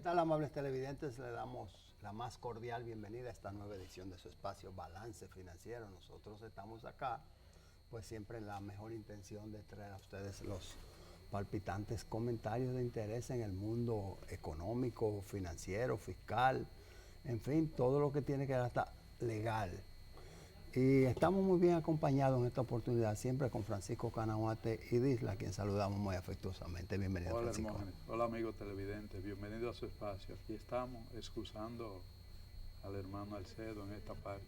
tal, amables televidentes? Le damos la más cordial bienvenida a esta nueva edición de su espacio Balance Financiero. Nosotros estamos acá, pues siempre en la mejor intención de traer a ustedes los palpitantes comentarios de interés en el mundo económico, financiero, fiscal, en fin, todo lo que tiene que ver hasta legal. Y estamos muy bien acompañados en esta oportunidad, siempre con Francisco Canahuate y Disla, a quien saludamos muy afectuosamente. Bienvenido, Hola, Francisco. hermano. Hola, amigos televidentes. Bienvenido a su espacio. Aquí estamos excusando al hermano Alcedo en esta parte.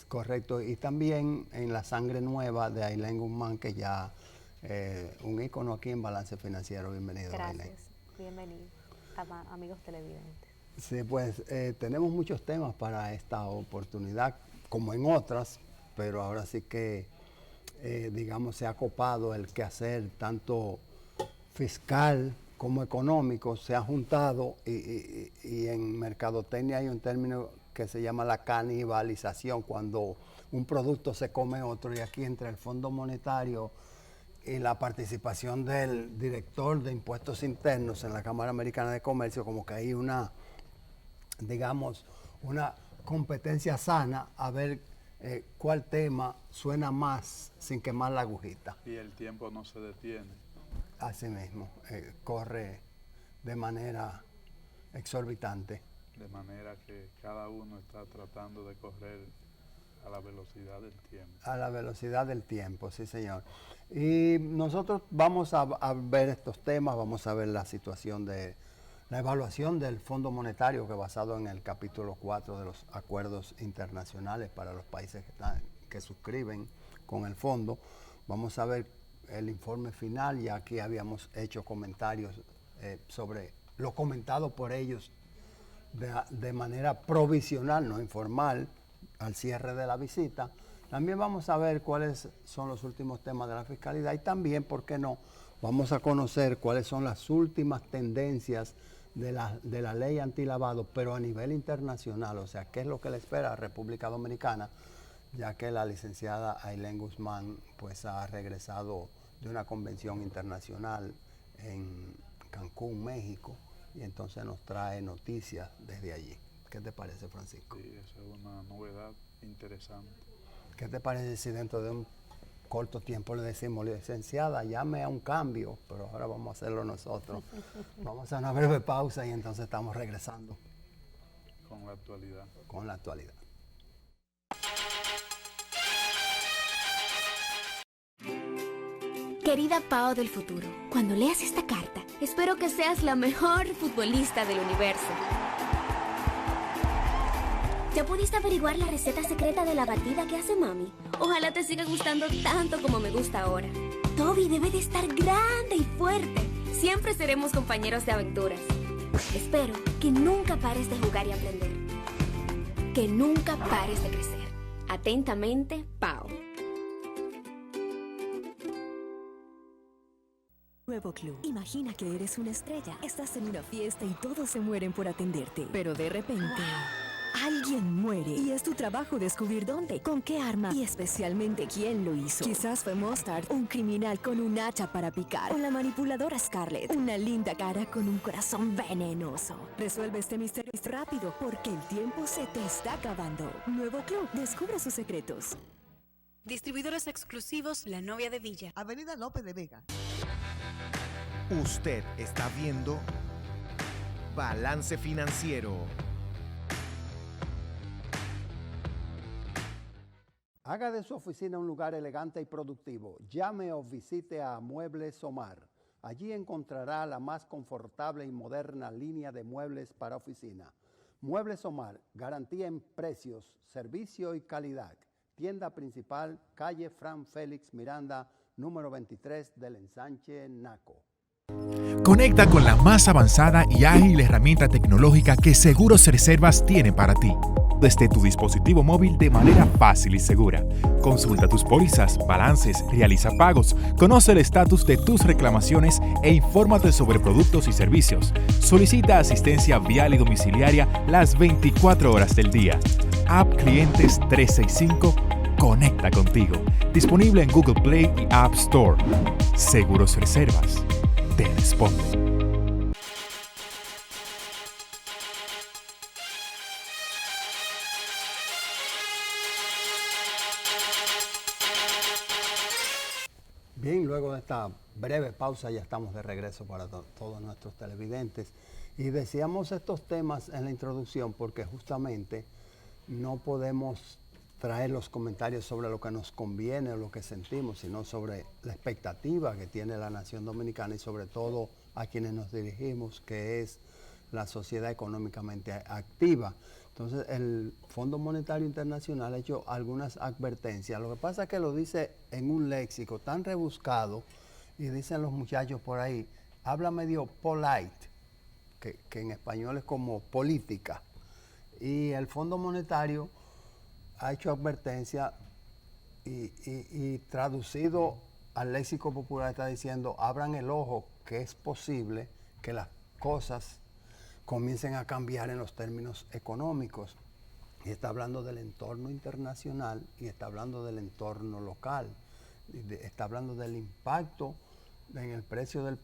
Correcto. Y también en La Sangre Nueva de Ailén Guzmán, que ya un ícono aquí en Balance Financiero. Bienvenido, Gracias. Ailén. Bienvenido, amigos televidentes. Sí, pues tenemos muchos temas para esta oportunidad, como en otras, pero ahora sí que, digamos, se ha copado el quehacer tanto fiscal como económico, se ha juntado y en mercadotecnia hay un término que se llama la canibalización, cuando un producto se come otro, y aquí entre el Fondo Monetario y la participación del director de impuestos internos en la Cámara Americana de Comercio, como que hay una, digamos, una competencia sana a ver cuál tema suena más sin quemar la agujita. Y el tiempo no se detiene. Así mismo, corre de manera exorbitante. De manera que cada uno está tratando de correr a la velocidad del tiempo. A la velocidad del tiempo, sí, señor. Y nosotros vamos a ver estos temas, vamos a ver la situación de la evaluación del Fondo Monetario, que basado en el capítulo 4 de los acuerdos internacionales para los países que suscriben con el fondo. Vamos a ver el informe final, ya aquí habíamos hecho comentarios sobre lo comentado por ellos de manera provisional, no informal, al cierre de la visita. También vamos a ver cuáles son los últimos temas de la fiscalidad y también, ¿por qué no?, vamos a conocer cuáles son las últimas tendencias de la ley antilavado, pero a nivel internacional, o sea, qué es lo que le espera a República Dominicana, ya que la licenciada Ailén Guzmán pues ha regresado de una convención internacional en Cancún, México, y entonces nos trae noticias desde allí. ¿Qué te parece, Francisco? Sí, eso es una novedad interesante. ¿Qué te parece si dentro de un corto tiempo le decimos, licenciada, llame a un cambio, pero ahora vamos a hacerlo nosotros? Vamos a una breve pausa y entonces estamos regresando Con la actualidad. con la actualidad. Querida Pao del futuro, cuando leas esta carta, espero que seas la mejor futbolista del universo. ¿Ya pudiste averiguar la receta secreta de la batida que hace mami? Ojalá te siga gustando tanto como me gusta ahora. Toby debe de estar grande y fuerte. Siempre seremos compañeros de aventuras. Espero que nunca pares de jugar y aprender. Que nunca pares de crecer. Atentamente, Pao. Nuevo Club. Imagina que eres una estrella. Estás en una fiesta y todos se mueren por atenderte. Pero de repente, alguien muere. Y es tu trabajo descubrir dónde, con qué arma y especialmente quién lo hizo. Quizás fue Mustard, un criminal con un hacha para picar. O la manipuladora Scarlett, una linda cara con un corazón venenoso. Resuelve este misterio rápido porque el tiempo se te está acabando. Nuevo Club. Descubre sus secretos. Distribuidores exclusivos La Novia de Villa. Avenida López de Vega. Usted está viendo Balance Financiero. Haga de su oficina un lugar elegante y productivo. Llame o visite a Muebles Omar. Allí encontrará la más confortable y moderna línea de muebles para oficina. Muebles Omar, garantía en precios, servicio y calidad. Tienda principal, calle Fran Félix Miranda, número 23 del Ensanche Naco. Conecta con la más avanzada y ágil herramienta tecnológica que Seguros Reservas tiene para ti, desde tu dispositivo móvil de manera fácil y segura. Consulta tus pólizas, balances, realiza pagos, conoce el estatus de tus reclamaciones e infórmate sobre productos y servicios. Solicita asistencia vial y domiciliaria las 24 horas del día. App Clientes 365 conecta contigo. Disponible en Google Play y App Store. Seguros Reservas te responde. Bien, luego de esta breve pausa ya estamos de regreso para todos nuestros televidentes. Y decíamos estos temas en la introducción porque justamente no podemos traer los comentarios sobre lo que nos conviene o lo que sentimos, sino sobre la expectativa que tiene la nación dominicana y sobre todo a quienes nos dirigimos, que es la sociedad económicamente activa. Entonces, el Fondo Monetario Internacional ha hecho algunas advertencias. Lo que pasa es que lo dice en un léxico tan rebuscado, y dicen los muchachos por ahí, habla medio polite, que en español es como política. Y el Fondo Monetario ha hecho advertencia y traducido al léxico popular está diciendo, abran el ojo, que es posible que las cosas comiencen a cambiar en los términos económicos. Y está hablando del entorno internacional y está hablando del entorno local. Está hablando del impacto en el precio del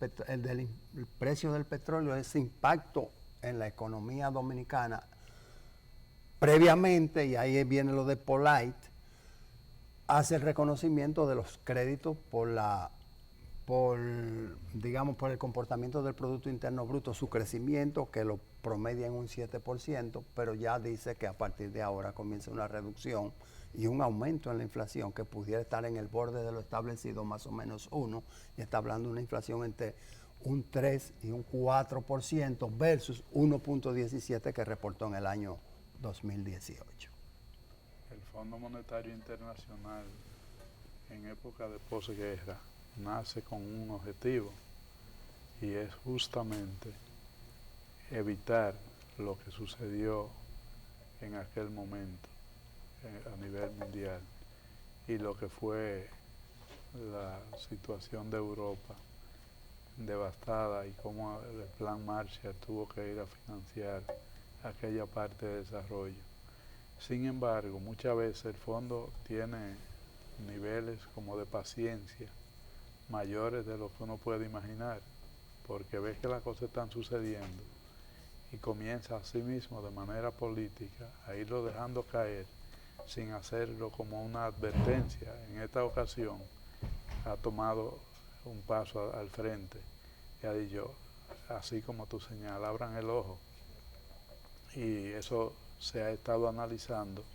petróleo, ese impacto en la economía dominicana. Previamente, y ahí viene lo de polite, hace el reconocimiento de los créditos por el comportamiento del Producto Interno Bruto, su crecimiento, que lo promedia en un 7%, pero ya dice que a partir de ahora comienza una reducción y un aumento en la inflación que pudiera estar en el borde de lo establecido, más o menos 1, y está hablando de una inflación entre un 3 y un 4% versus 1.17 que reportó en el año 2018. El Fondo Monetario Internacional en época de posguerra nace con un objetivo y es justamente evitar lo que sucedió en aquel momento a nivel mundial y lo que fue la situación de Europa devastada y cómo el plan Marshall tuvo que ir a financiar aquella parte de desarrollo. Sin embargo, muchas veces el fondo tiene niveles como de paciencia mayores de lo que uno puede imaginar, porque ves que las cosas están sucediendo y comienza a sí mismo de manera política a irlo dejando caer sin hacerlo como una advertencia. En esta ocasión ha tomado un paso al frente y ha dicho, así como tú señalas, abran el ojo. Y eso se ha estado analizando,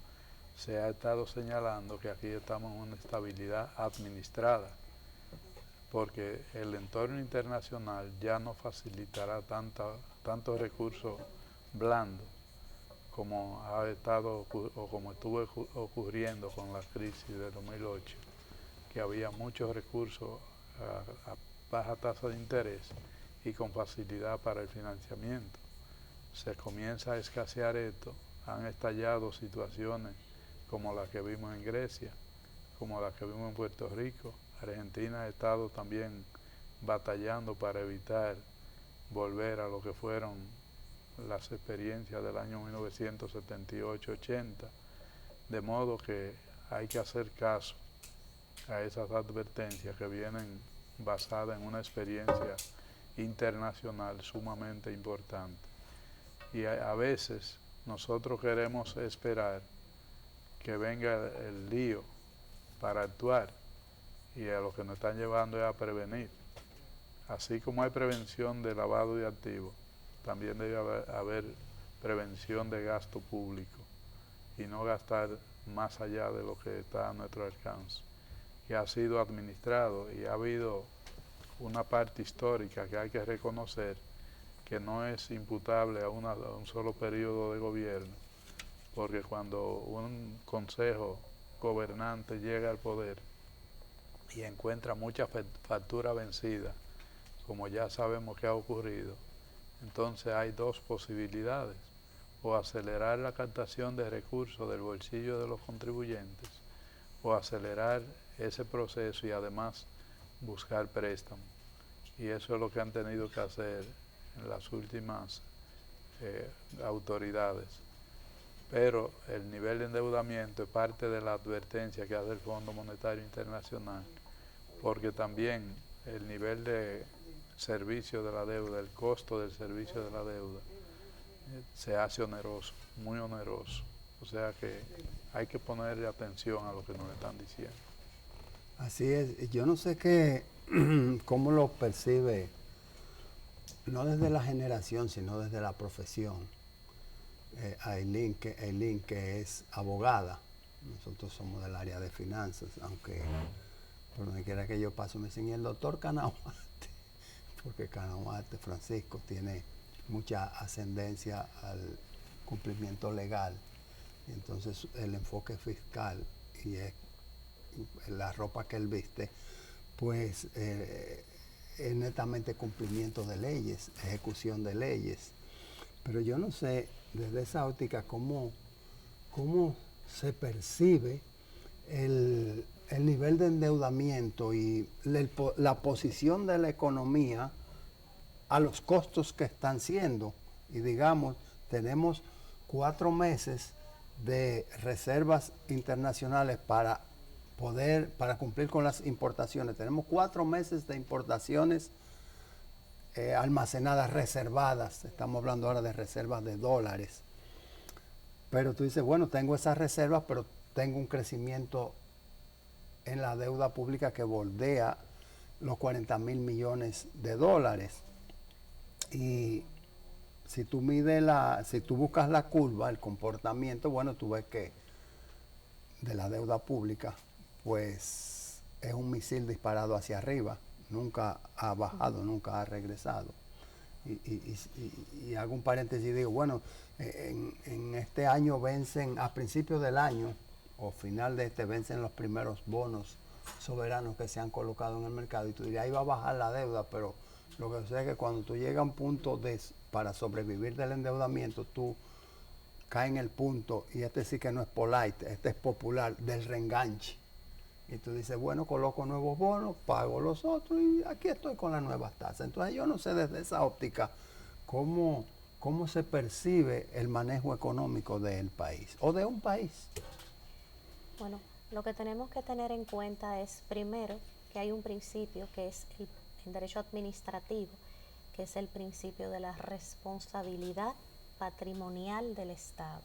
se ha estado señalando que aquí estamos en una estabilidad administrada, porque el entorno internacional ya no facilitará tantos recursos blandos como ha estado o como estuvo ocurriendo con la crisis de 2008, que había muchos recursos a baja tasa de interés y con facilidad para el financiamiento. Se comienza a escasear esto, han estallado situaciones como la que vimos en Grecia, como la que vimos en Puerto Rico. Argentina ha estado también batallando para evitar volver a lo que fueron las experiencias del año 1978-80, de modo que hay que hacer caso a esas advertencias que vienen basadas en una experiencia internacional sumamente importante. Y a veces nosotros queremos esperar que venga el lío para actuar, y a lo que nos están llevando es a prevenir. Así como hay prevención de lavado de activos, también debe haber prevención de gasto público y no gastar más allá de lo que está a nuestro alcance, que ha sido administrado y ha habido una parte histórica que hay que reconocer que no es imputable a un solo periodo de gobierno, porque cuando un consejo gobernante llega al poder y encuentra mucha factura vencida, como ya sabemos que ha ocurrido, entonces hay dos posibilidades: o acelerar la captación de recursos del bolsillo de los contribuyentes, o acelerar ese proceso y además buscar préstamos. Y eso es lo que han tenido que hacer en las últimas autoridades. Pero el nivel de endeudamiento es parte de la advertencia que hace el Fondo Monetario Internacional, porque también el nivel de servicio de la deuda, el costo del servicio de la deuda, se hace oneroso, muy oneroso. O sea que hay que ponerle atención a lo que nos están diciendo. Así es, yo no sé qué, cómo lo percibe, no desde la generación, sino desde la profesión. Aileen, que es abogada, nosotros somos del área de finanzas, aunque por donde quiera que yo paso me dicen, y el doctor Canahuate, porque Canahuate, Francisco, tiene mucha ascendencia al cumplimiento legal, y entonces el enfoque fiscal y es la ropa que él viste, pues es netamente cumplimiento de leyes, ejecución de leyes. Pero yo no sé desde esa óptica cómo se percibe el nivel de endeudamiento y la posición de la economía a los costos que están siendo. Y digamos, tenemos 4 meses de reservas internacionales para cumplir con las importaciones. Tenemos 4 meses de importaciones almacenadas, reservadas. Estamos hablando ahora de reservas de dólares. Pero tú dices, bueno, tengo esas reservas, pero tengo un crecimiento en la deuda pública que bordea los 40,000 millones de dólares. Y si tú si tú buscas la curva, el comportamiento, bueno, tú ves que de la deuda pública, pues es un misil disparado hacia arriba, nunca ha bajado, nunca ha regresado. Y hago un paréntesis y digo, bueno, en este año vencen, a principios del año, o final de este, vencen los primeros bonos soberanos que se han colocado en el mercado, y tú dirías, ahí va a bajar la deuda, pero lo que sucede es que cuando tú llegas a un punto para sobrevivir del endeudamiento, tú cae en el punto, y este sí que no es polite, este es popular, del reenganche. Y tú dices, bueno, coloco nuevos bonos, pago los otros y aquí estoy con las nuevas tasas. Entonces yo no sé desde esa óptica cómo se percibe el manejo económico del país o de un país. Bueno, lo que tenemos que tener en cuenta es primero que hay un principio que es el derecho administrativo, que es el principio de la responsabilidad patrimonial del Estado,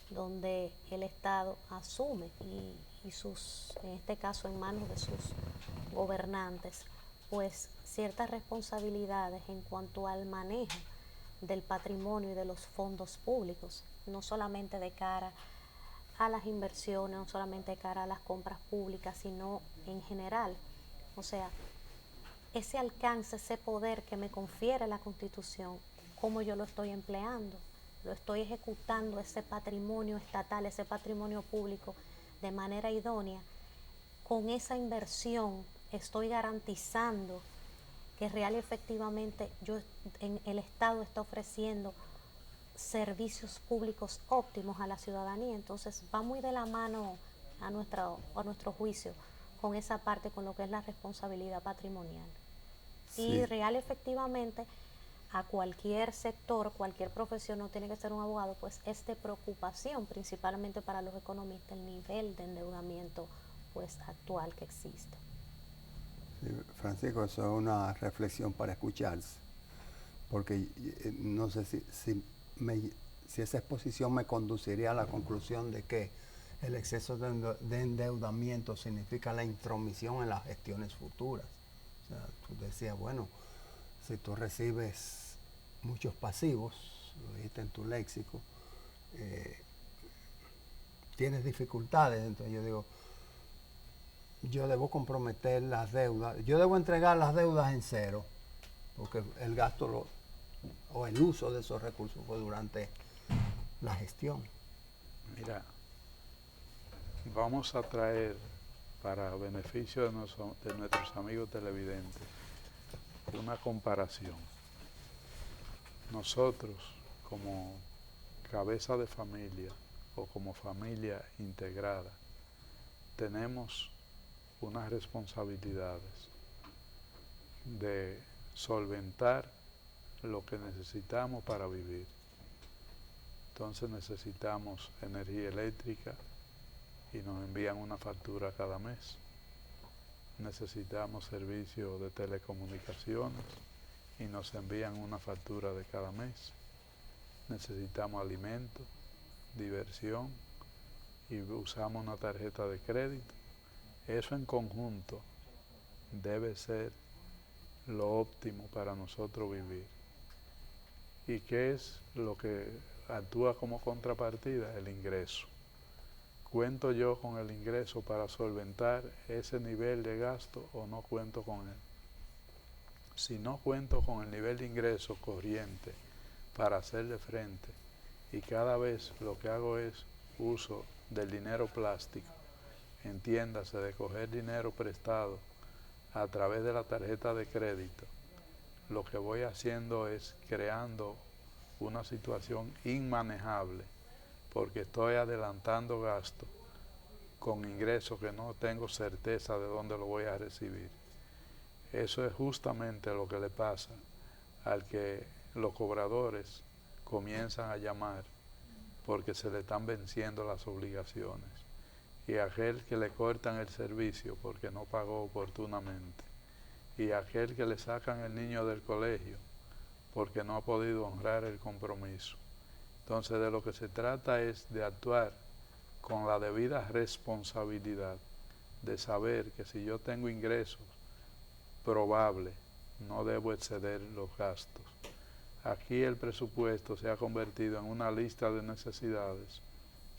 donde el Estado asume y en este caso en manos de sus gobernantes, pues ciertas responsabilidades en cuanto al manejo del patrimonio y de los fondos públicos, no solamente de cara a las inversiones, no solamente de cara a las compras públicas, sino en general. O sea, ese alcance, ese poder que me confiere la Constitución, cómo yo lo estoy empleando, lo estoy ejecutando, ese patrimonio estatal, ese patrimonio público de manera idónea. Con esa inversión estoy garantizando que real y efectivamente el Estado está ofreciendo servicios públicos óptimos a la ciudadanía. Entonces va muy de la mano a nuestro juicio con esa parte, con lo que es la responsabilidad patrimonial. Sí. Y real y efectivamente a cualquier sector, cualquier profesión, no tiene que ser un abogado, pues es de preocupación, principalmente para los economistas, el nivel de endeudamiento pues actual que existe. Sí, Francisco, eso es una reflexión para escucharse, porque no sé si esa exposición me conduciría a la conclusión de que el exceso de endeudamiento significa la intromisión en las gestiones futuras. O sea, tú decías, bueno, si tú recibes muchos pasivos, lo dijiste en tu léxico, tienes dificultades. Entonces yo digo, yo debo comprometer las deudas, yo debo entregar las deudas en cero, porque el gasto o el uso de esos recursos fue durante la gestión. Mira, vamos a traer, para beneficio de nuestros amigos televidentes, una comparación. Nosotros, como cabeza de familia o como familia integrada, tenemos unas responsabilidades de solventar lo que necesitamos para vivir. Entonces necesitamos energía eléctrica y nos envían una factura cada mes. Necesitamos servicios de telecomunicaciones y nos envían una factura de cada mes. Necesitamos alimentos, diversión y usamos una tarjeta de crédito Eso en conjunto debe ser lo óptimo para nosotros vivir. ¿Y qué es lo que actúa como contrapartida? El ingreso. ¿Cuento yo con el ingreso para solventar ese nivel de gasto o no cuento con él? Si no cuento con el nivel de ingreso corriente para hacerle frente y cada vez lo que hago es uso del dinero plástico, entiéndase de coger dinero prestado a través de la tarjeta de crédito, lo que voy haciendo es creando una situación inmanejable porque estoy adelantando gasto con ingresos que no tengo certeza de dónde lo voy a recibir. Eso es justamente lo que le pasa al que los cobradores comienzan a llamar porque se le están venciendo las obligaciones, y aquel que le cortan el servicio porque no pagó oportunamente, y aquel que le sacan el niño del colegio porque no ha podido honrar el compromiso. Entonces de lo que se trata es de actuar con la debida responsabilidad, de saber que si yo tengo ingresos probables, no debo exceder los gastos. Aquí el presupuesto se ha convertido en una lista de necesidades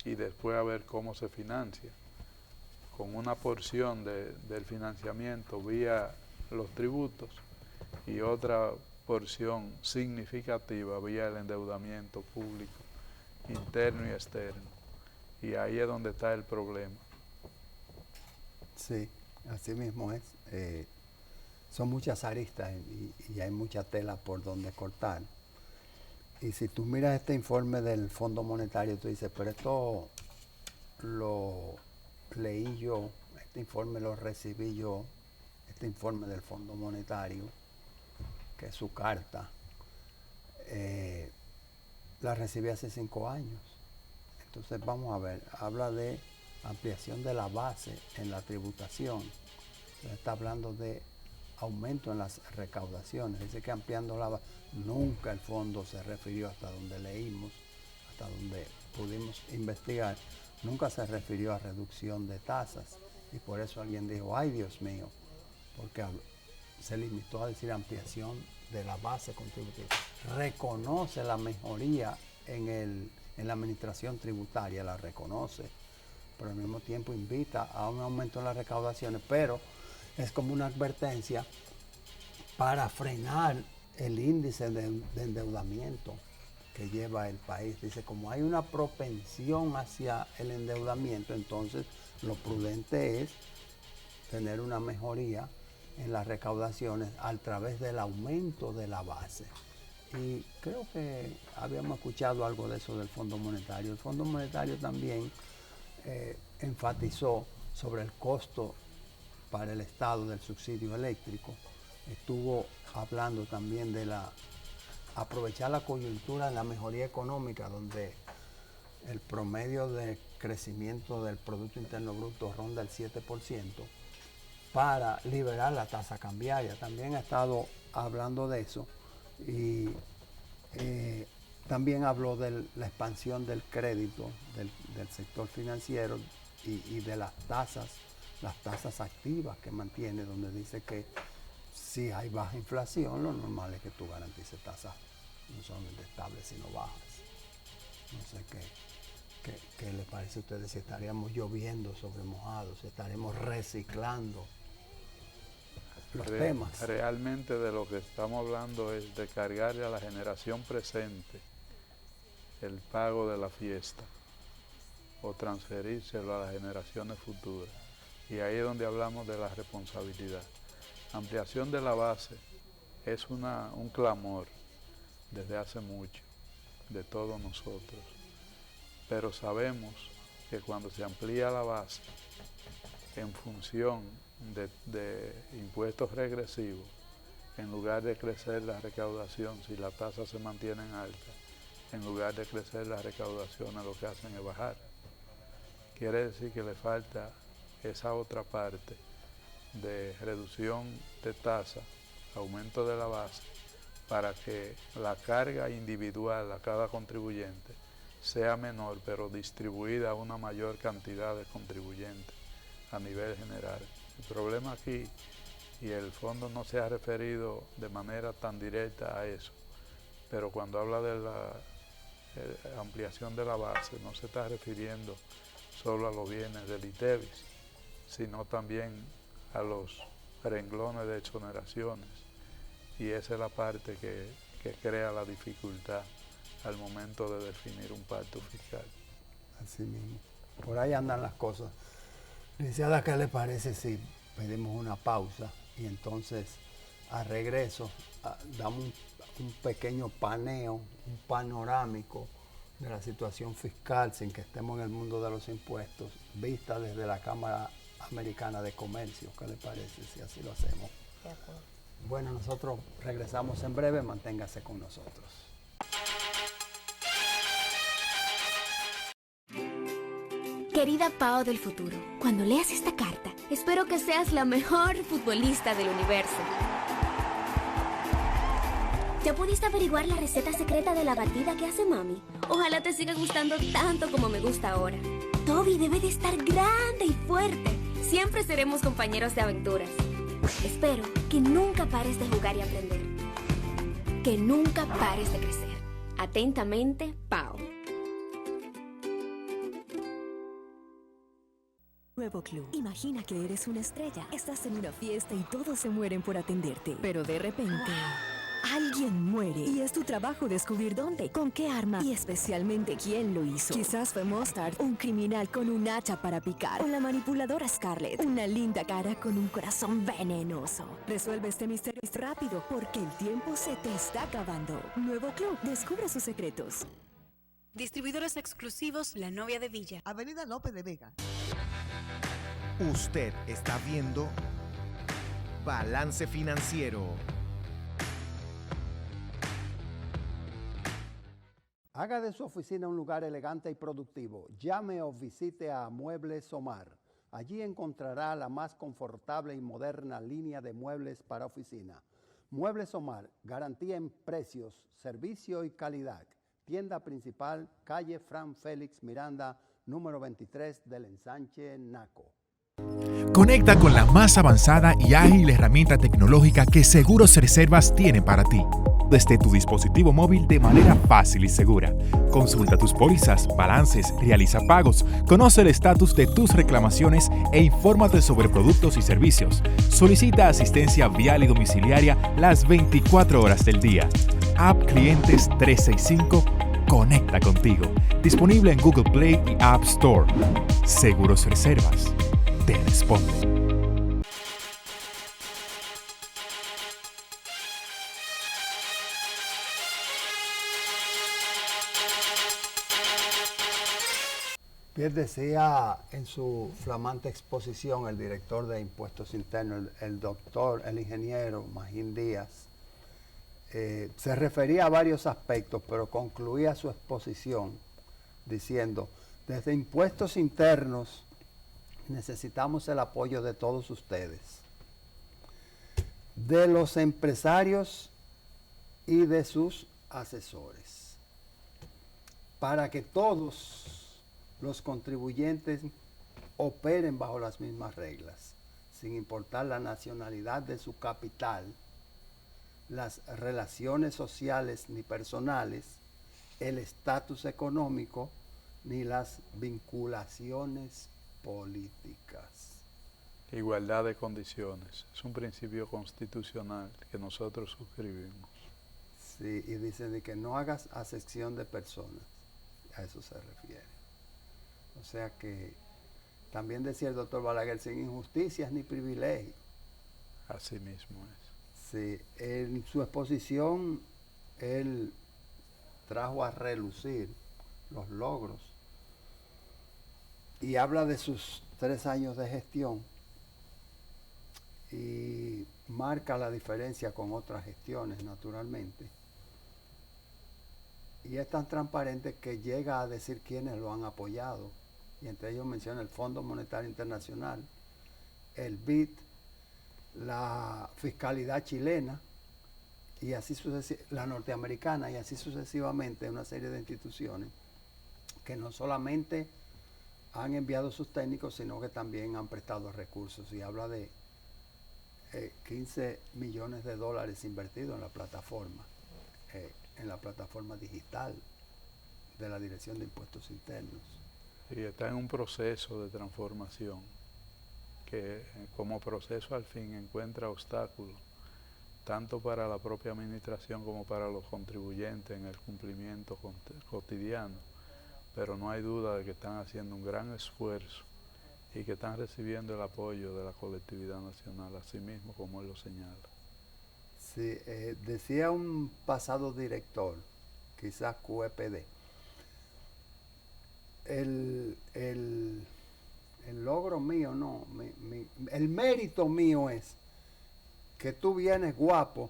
y después a ver cómo se financia, con una porción del financiamiento vía los tributos y otra porción significativa vía el endeudamiento público, interno y externo. Y ahí es donde está el problema. Sí, así mismo es. Son muchas aristas y hay mucha tela por donde cortar. Y si tú miras este informe del Fondo Monetario, tú dices, pero esto lo leí yo, este informe lo recibí yo, este informe del Fondo Monetario, que es su carta, la recibí hace 5 años. Entonces vamos a ver, habla de ampliación de la base en la tributación. Está hablando de aumento en las recaudaciones. Dice que ampliando la base, nunca el fondo se refirió, hasta donde leímos, hasta donde pudimos investigar, nunca se refirió a reducción de tasas. Y por eso alguien dijo, ay Dios mío, porque se limitó a decir ampliación de la base contributiva. Reconoce la mejoría en la administración tributaria, la reconoce, pero al mismo tiempo invita a un aumento en las recaudaciones, pero es como una advertencia para frenar el índice de endeudamiento que lleva el país. Dice, como hay una propensión hacia el endeudamiento, entonces lo prudente es tener una mejoría en las recaudaciones a través del aumento de la base. Y creo que habíamos escuchado algo de eso del Fondo Monetario. El Fondo Monetario también enfatizó sobre el costo para el Estado del subsidio eléctrico. Estuvo hablando también de aprovechar la coyuntura en la mejoría económica, donde el promedio de crecimiento del Producto Interno Bruto ronda el 7%, para liberar la tasa cambiaria. También ha estado hablando de eso y también habló de la expansión del crédito del sector financiero y de las tasas activas que mantiene, donde dice que si hay baja inflación, lo normal es que tú garantices tasas no solamente estables, sino bajas. No sé qué le parece a ustedes, si estaríamos lloviendo sobre mojados, si estaremos reciclando los temas. Realmente de lo que estamos hablando es de cargarle a la generación presente el pago de la fiesta o transferírselo a las generaciones futuras. Y ahí es donde hablamos de la responsabilidad. Ampliación de la base es un clamor desde hace mucho de todos nosotros, pero sabemos que cuando se amplía la base en función de impuestos regresivos, en lugar de crecer la recaudación, si las tasas se mantienen altas, en lugar de crecer la recaudación, lo que hacen es bajar. Quiere decir que le falta esa otra parte de reducción de tasa, aumento de la base, para que la carga individual a cada contribuyente sea menor, pero distribuida a una mayor cantidad de contribuyentes. a nivel general. El problema aquí, y el fondo no se ha referido de manera tan directa a eso, pero cuando habla de la ampliación de la base, no se está refiriendo solo a los bienes del ITEVIS, sino también a los renglones de exoneraciones, y esa es la parte que crea la dificultad al momento de definir un pacto fiscal. Así mismo. Por ahí andan las cosas. Licenciada, ¿qué le parece si pedimos una pausa y entonces a regreso damos un pequeño paneo, un panorámico de la situación fiscal sin que estemos en el mundo de los impuestos, vista desde la Cámara Americana de Comercio? ¿Qué le parece si así lo hacemos? De acuerdo. Bueno, nosotros regresamos en breve, manténgase con nosotros. Querida Pao del futuro, cuando leas esta carta, espero que seas la mejor futbolista del universo. ¿Ya pudiste averiguar la receta secreta de la batida que hace mami? Ojalá te siga gustando tanto como me gusta ahora. Toby debe de estar grande y fuerte. Siempre seremos compañeros de aventuras. Espero que nunca pares de jugar y aprender. Que nunca pares de crecer. Atentamente, Pao. Nuevo Club. Imagina que eres una estrella. Estás en una fiesta y todos se mueren por atenderte. Pero de repente, alguien muere. Y es tu trabajo descubrir dónde, con qué arma y especialmente quién lo hizo. Quizás fue Mustard, un criminal con un hacha para picar. O la manipuladora Scarlett, una linda cara con un corazón venenoso. Resuelve este misterio rápido porque el tiempo se te está acabando. Nuevo Club. Descubre sus secretos. Distribuidores exclusivos La Novia de Villa. Avenida López de Vega. Usted está viendo Balance Financiero. Haga de su oficina un lugar elegante y productivo. Llame o visite a Muebles Omar. Allí encontrará la más confortable y moderna línea de muebles para oficina. Muebles Omar, garantía en precios, servicio y calidad. Tienda principal, calle Fran Félix Miranda, número 23 del Ensanche Naco. Conecta con la más avanzada y ágil herramienta tecnológica que Seguros Reservas tiene para ti, desde tu dispositivo móvil de manera fácil y segura. Consulta tus pólizas, balances, realiza pagos, conoce el estatus de tus reclamaciones e infórmate sobre productos y servicios. Solicita asistencia vial y domiciliaria las 24 horas del día. App Clientes 365 conecta contigo. Disponible en Google Play y App Store. Seguros Reservas te responde. Bien, decía en su flamante exposición el director de Impuestos Internos, el ingeniero Magín Díaz, se refería a varios aspectos, pero concluía su exposición diciendo, desde Impuestos Internos necesitamos el apoyo de todos ustedes, de los empresarios y de sus asesores, para que todos los contribuyentes operen bajo las mismas reglas, sin importar la nacionalidad de su capital, las relaciones sociales ni personales, el estatus económico, ni las vinculaciones políticas. Igualdad de condiciones. Es un principio constitucional que nosotros suscribimos. Sí, y dicen de que no hagas acepción de personas. A eso se refiere. O sea que también decía el doctor Balaguer, sin injusticias ni privilegios. Así mismo es. Sí, en su exposición él trajo a relucir los logros y habla de sus 3 años de gestión y marca la diferencia con otras gestiones, naturalmente. Y es tan transparente que llega a decir quiénes lo han apoyado. Y entre ellos menciona el Fondo Monetario Internacional, el BID, la fiscalidad chilena, y así la norteamericana, y así sucesivamente una serie de instituciones que no solamente han enviado sus técnicos, sino que también han prestado recursos, y habla de 15 millones de dólares invertidos en la plataforma digital de la Dirección de Impuestos Internos. Y está en un proceso de transformación que como proceso al fin encuentra obstáculos tanto para la propia administración como para los contribuyentes en el cumplimiento cotidiano, pero no hay duda de que están haciendo un gran esfuerzo y que están recibiendo el apoyo de la colectividad nacional, así mismo como él lo señala. Sí, decía un pasado director, quizás QEPD, el logro mío, no, el mérito mío es que tú vienes guapo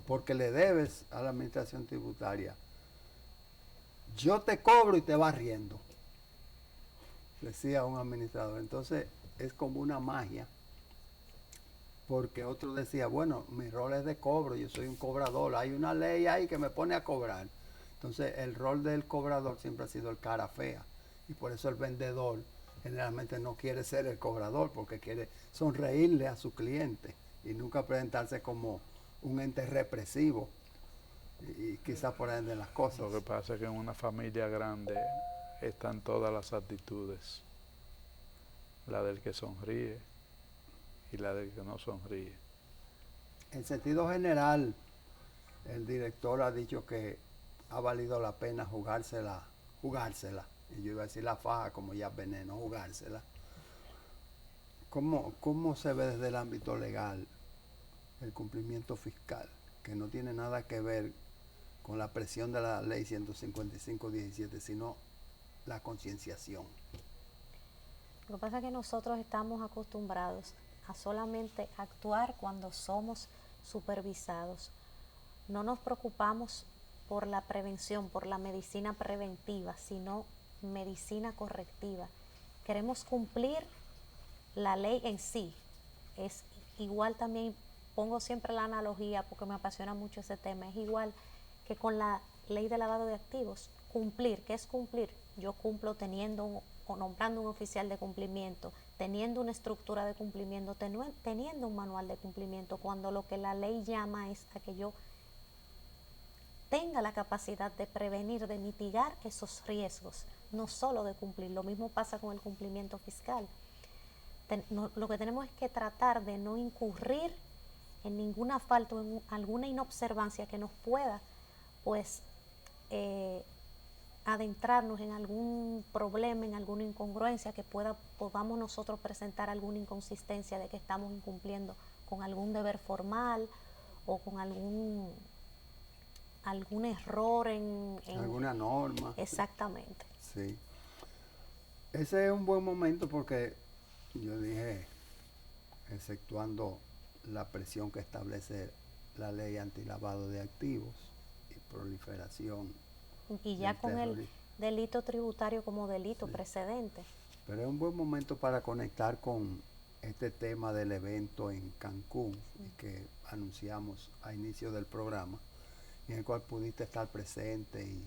porque le debes a la administración tributaria. Yo te cobro y te vas riendo, decía un administrador. Entonces es como una magia, porque otro decía, bueno, mi rol es de cobro, yo soy un cobrador, hay una ley ahí que me pone a cobrar. Entonces el rol del cobrador siempre ha sido el cara fea, y por eso el vendedor generalmente no quiere ser el cobrador, porque quiere sonreírle a su cliente y nunca presentarse como un ente represivo, y quizás por ahí de las cosas. Lo que pasa es que en una familia grande están todas las actitudes, la del que sonríe y la del que no sonríe. En sentido general, el director ha dicho que ha valido la pena jugársela, y yo iba a decir la faja como ya veneno, jugársela. ¿Cómo se ve desde el ámbito legal el cumplimiento fiscal, que no tiene nada que ver con la presión de la ley 155-17, sino la concienciación? Lo que pasa es que nosotros estamos acostumbrados a solamente actuar cuando somos supervisados. No nos preocupamos por la prevención, por la medicina preventiva, sino medicina correctiva. Queremos cumplir la ley en sí. Es igual, también pongo siempre la analogía porque me apasiona mucho ese tema, es igual que con la ley de lavado de activos. Cumplir, ¿qué es cumplir? Yo cumplo teniendo o nombrando un oficial de cumplimiento, teniendo una estructura de cumplimiento, teniendo un manual de cumplimiento, cuando lo que la ley llama es a que yo tenga la capacidad de prevenir, de mitigar esos riesgos, no solo de cumplir. Lo mismo pasa con el cumplimiento fiscal. Lo que tenemos es que tratar de no incurrir en ninguna falta o en alguna inobservancia que nos pueda, pues, adentrarnos en algún problema, en alguna incongruencia que podamos nosotros presentar alguna inconsistencia de que estamos incumpliendo con algún deber formal o con algún error en alguna norma. Exactamente. Sí. Ese es un buen momento porque yo dije, exceptuando la presión que establece la ley antilavado de activos y proliferación. Y ya con el delito tributario como delito precedente. Pero es un buen momento para conectar con este tema del evento en Cancún, que anunciamos a inicio del programa, en el cual pudiste estar presente y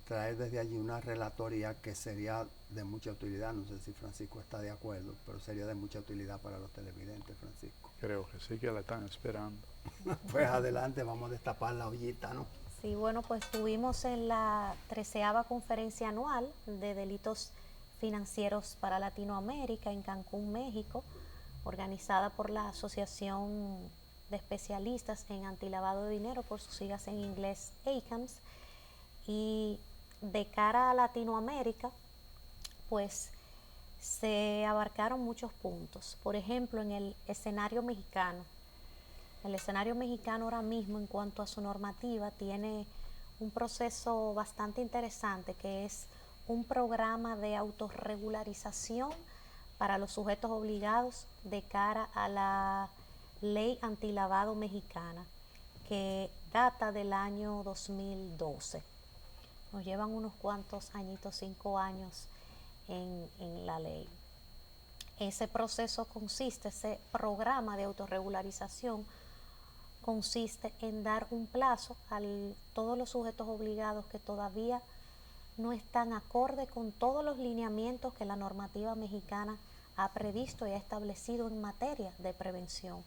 traer desde allí una relatoría que sería de mucha utilidad. No sé si Francisco está de acuerdo, pero sería de mucha utilidad para los televidentes, Francisco. Creo que sí, que la están esperando. Pues adelante, vamos a destapar la ollita, ¿no? Sí, bueno, pues estuvimos en la 13ª conferencia anual de delitos financieros para Latinoamérica en Cancún, México, organizada por la Asociación de Especialistas en Antilavado de Dinero, por sus siglas en inglés ACAMS. Y de cara a Latinoamérica, pues se abarcaron muchos puntos. Por ejemplo, en el escenario mexicano. El escenario mexicano ahora mismo, en cuanto a su normativa, tiene un proceso bastante interesante, que es un programa de autorregularización para los sujetos obligados de cara a la ley antilavado mexicana, que data del año 2012. Nos llevan unos cuantos añitos, 5 años en la ley. Ese proceso consiste, ese programa de autorregularización consiste en dar un plazo a todos los sujetos obligados que todavía no están acorde con todos los lineamientos que la normativa mexicana ha previsto y ha establecido en materia de prevención.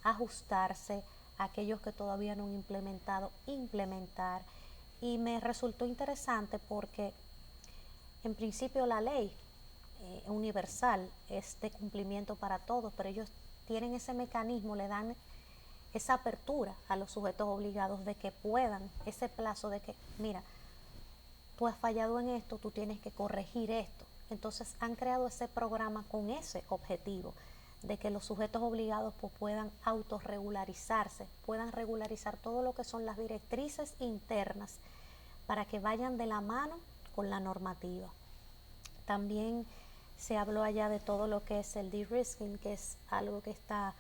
Ajustarse a aquellos que todavía no han implementado, implementar. Y me resultó interesante porque en principio la ley universal es de cumplimiento para todos, pero ellos tienen ese mecanismo, le dan esa apertura a los sujetos obligados de que puedan, ese plazo de que, mira, tú has fallado en esto, tú tienes que corregir esto. Entonces han creado ese programa con ese objetivo, de que los sujetos obligados pues, puedan autorregularizarse, puedan regularizar todo lo que son las directrices internas para que vayan de la mano con la normativa. También se habló allá de todo lo que es el de-risking, que es algo que está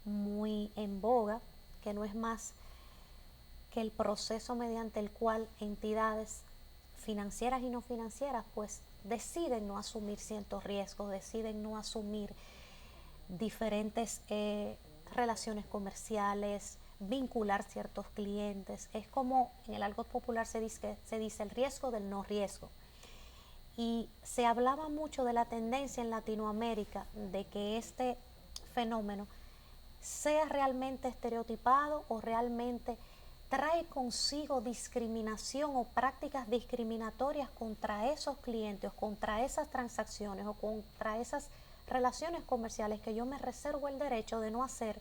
muy en boga, que no es más que el proceso mediante el cual entidades financieras y no financieras pues deciden no asumir ciertos riesgos, deciden no asumir diferentes relaciones comerciales, vincular ciertos clientes. Es como en el argot popular se dice el riesgo del no riesgo. Y se hablaba mucho de la tendencia en Latinoamérica de que este fenómeno sea realmente estereotipado o realmente trae consigo discriminación o prácticas discriminatorias contra esos clientes, contra esas transacciones o contra esas relaciones comerciales que yo me reservo el derecho de no hacer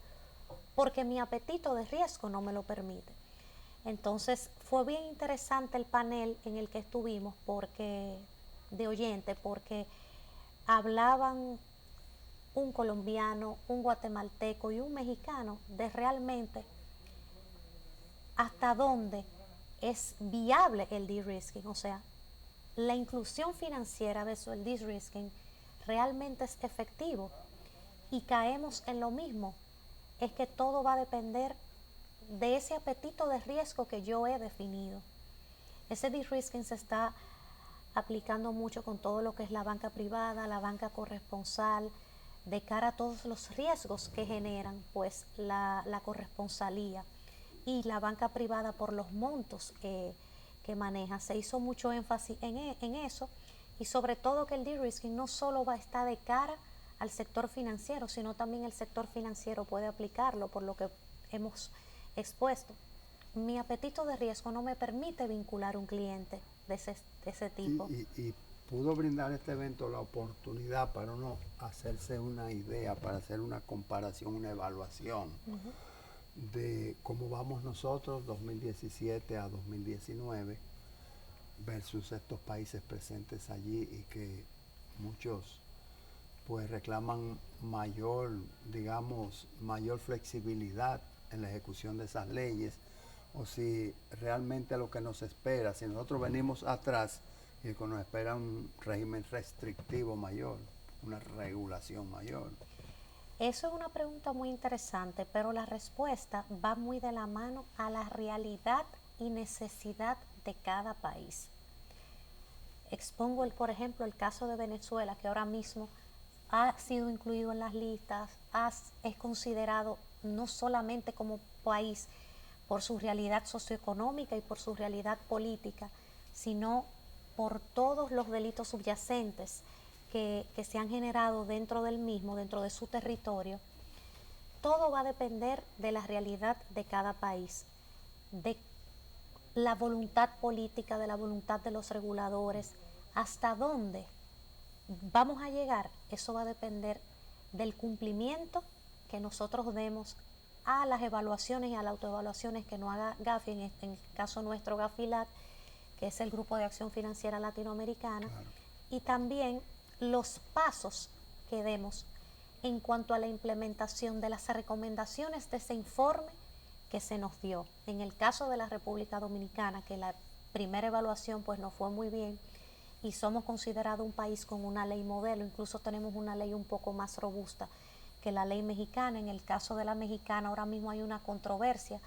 porque mi apetito de riesgo no me lo permite. Entonces fue bien interesante el panel en el que estuvimos de oyente, porque hablaban un colombiano, un guatemalteco y un mexicano de realmente hasta dónde es viable el de-risking, o sea, la inclusión financiera versus el de-risking realmente es efectivo. Y caemos en lo mismo, es que todo va a depender de ese apetito de riesgo que yo he definido. Ese de-risking se está aplicando mucho con todo lo que es la banca privada, la banca corresponsal, de cara a todos los riesgos que generan pues la corresponsalía y la banca privada por los montos que maneja. Se hizo mucho énfasis en eso, y sobre todo que el de-risking no solo va a estar de cara al sector financiero, sino también el sector financiero puede aplicarlo, por lo que hemos expuesto. Mi apetito de riesgo no me permite vincular un cliente de ese tipo. Y pudo brindar este evento la oportunidad para uno hacerse una idea, para hacer una comparación, una evaluación de cómo vamos nosotros 2017 a 2019 versus estos países presentes allí, y que muchos pues reclaman mayor flexibilidad en la ejecución de esas leyes, o si realmente lo que nos espera, si nosotros venimos atrás, y que nos espera un régimen restrictivo mayor, una regulación mayor. Eso es una pregunta muy interesante, pero la respuesta va muy de la mano a la realidad y necesidad de cada país. Expongo, por ejemplo, el caso de Venezuela, que ahora mismo ha sido incluido en las listas, es considerado no solamente como país por su realidad socioeconómica y por su realidad política, sino por todos los delitos subyacentes que se han generado dentro del mismo, dentro de su territorio. Todo va a depender de la realidad de cada país, de la voluntad política, de la voluntad de los reguladores. Hasta dónde vamos a llegar, eso va a depender del cumplimiento que nosotros demos a las evaluaciones y a las autoevaluaciones que nos haga Gafi, en el caso nuestro Gafilat, que es el Grupo de Acción Financiera Latinoamericana, claro. Y también los pasos que demos en cuanto a la implementación de las recomendaciones de ese informe que se nos dio. En el caso de la República Dominicana, que la primera evaluación pues no fue muy bien, y somos considerados un país con una ley modelo, incluso tenemos una ley un poco más robusta que la ley mexicana. En el caso de la mexicana ahora mismo hay una controversia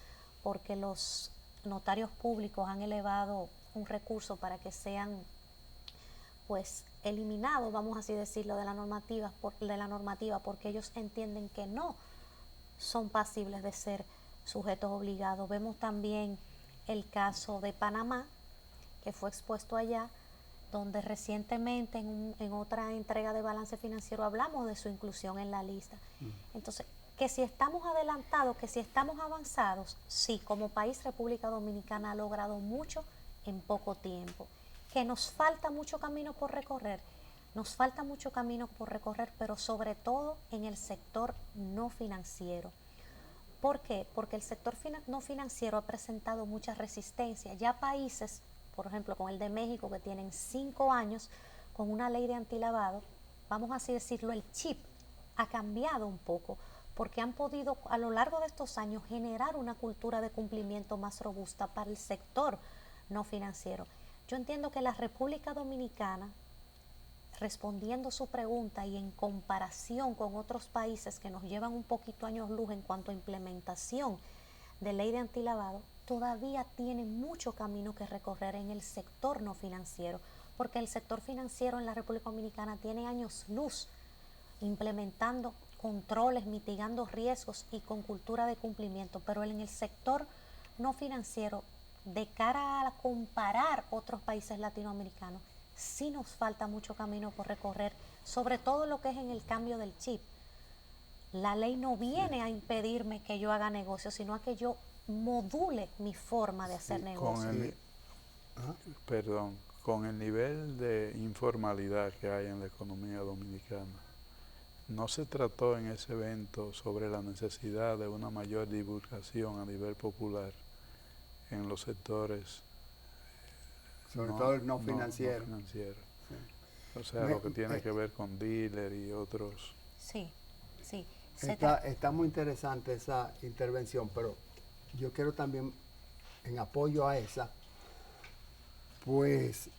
porque los notarios públicos han elevado un recurso para que sean pues eliminados, vamos así decirlo, de la normativa, porque ellos entienden que no son pasibles de ser sujetos obligados. Vemos también el caso de Panamá, que fue expuesto allá, donde recientemente en otra entrega de balance financiero hablamos de su inclusión en la lista. Entonces, que si estamos adelantados, que si estamos avanzados, sí, como país República Dominicana ha logrado mucho en poco tiempo. Que nos falta mucho camino por recorrer, pero sobre todo en el sector no financiero. ¿Por qué? Porque el sector no financiero ha presentado mucha resistencia. Ya países, por ejemplo, con el de México, que tienen 5 años con una ley de antilavado, vamos así decirlo, el chip ha cambiado un poco, porque han podido a lo largo de estos años generar una cultura de cumplimiento más robusta para el sector no financiero. Yo entiendo que la República Dominicana, respondiendo su pregunta y en comparación con otros países que nos llevan un poquito años luz en cuanto a implementación de ley de antilavado, todavía tiene mucho camino que recorrer en el sector no financiero, porque el sector financiero en la República Dominicana tiene años luz implementando controles, mitigando riesgos y con cultura de cumplimiento, pero en el sector no financiero, de cara a comparar otros países latinoamericanos, sí nos falta mucho camino por recorrer, sobre todo lo que es en el cambio del chip. La ley no viene a impedirme que yo haga negocio, sino a que yo module mi forma de hacer negocio. Con el nivel de informalidad que hay en la economía dominicana, no se trató en ese evento sobre la necesidad de una mayor divulgación a nivel popular en los sectores, sobre todo el no financiero. O sea, lo que tiene que ver con dealer y otros. Sí. Está muy interesante esa intervención, pero yo quiero también, en apoyo a esa, pues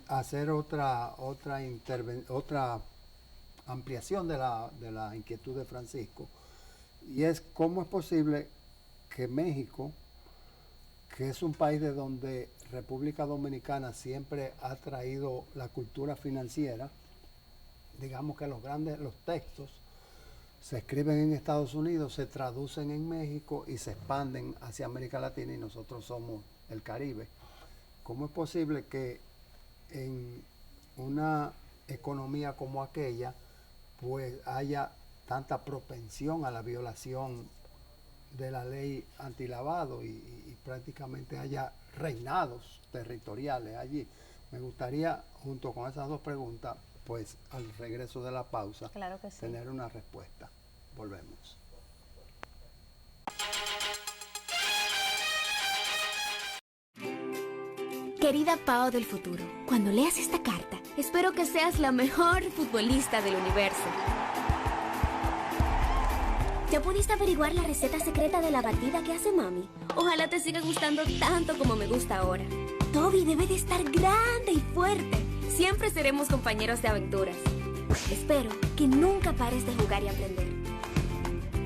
hacer otra ampliación de la inquietud de Francisco, y es cómo es posible que México, que es un país de donde República Dominicana siempre ha traído la cultura financiera, digamos que los textos se escriben en Estados Unidos, se traducen en México y se expanden hacia América Latina, y nosotros somos el Caribe. ¿Cómo es posible que en una economía como aquella pues haya tanta propensión a la violación de la ley antilavado y prácticamente haya reinados territoriales allí? Me gustaría, junto con esas dos preguntas, pues al regreso de la pausa, claro que sí, tener una respuesta. Volvemos. Querida Pao del futuro, cuando leas esta carta, espero que seas la mejor futbolista del universo. ¿Ya pudiste averiguar la receta secreta de la batida que hace mami? Ojalá te siga gustando tanto como me gusta ahora. Toby debe de estar grande y fuerte. Siempre seremos compañeros de aventuras. Espero que nunca pares de jugar y aprender.